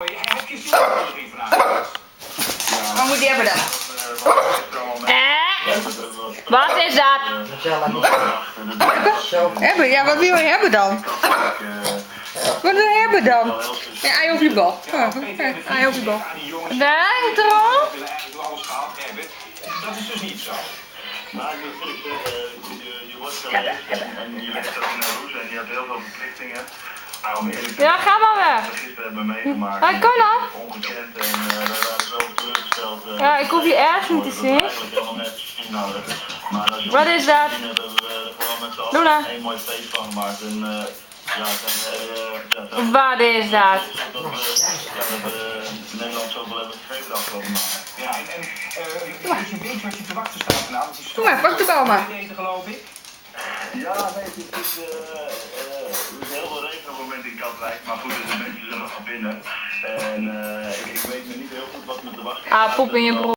Heb je zo'n vraag? Wat moet die hebben dan? Wat is dat? Hebben? Ja, wat wil je hebben dan? Wat wil je hebben dan? Ja, ei op je bal. Ei op je bal. Nee, toch? Dat is dus niet zo. Maar ik moet eerlijk zeggen, je wordt geleefd en je leeft ook in een roes en je hebt heel veel verplichtingen. Maar om eerlijk te Ja, ga maar weg. gisteren hebben we meegemaakt. Hé, Cola. Ongekend en wij waren zo teleurgesteld. Ja, ik hoef je ergens niet te zien. Eigenlijk helemaal net niet nodig. Maar als je Wat is dat? gezien hebt, hebben we er gewoon met z'n Luna. allen een mooi feest van gemaakt. En Wat is dat? dat we Nederland zoveel hebben gegeven de afgelopen maanden. Ja, dus je weet wat je te wachten staat vanavond. Die Kom maar, pak de bal maar. eten, geloof ik. Ja, nee, het is heel veel regen op het moment in Katwijk, maar goed, de mensen zullen nog gaan binnen. En ik weet me niet heel goed wat me te wachten Ah, pop in je broek.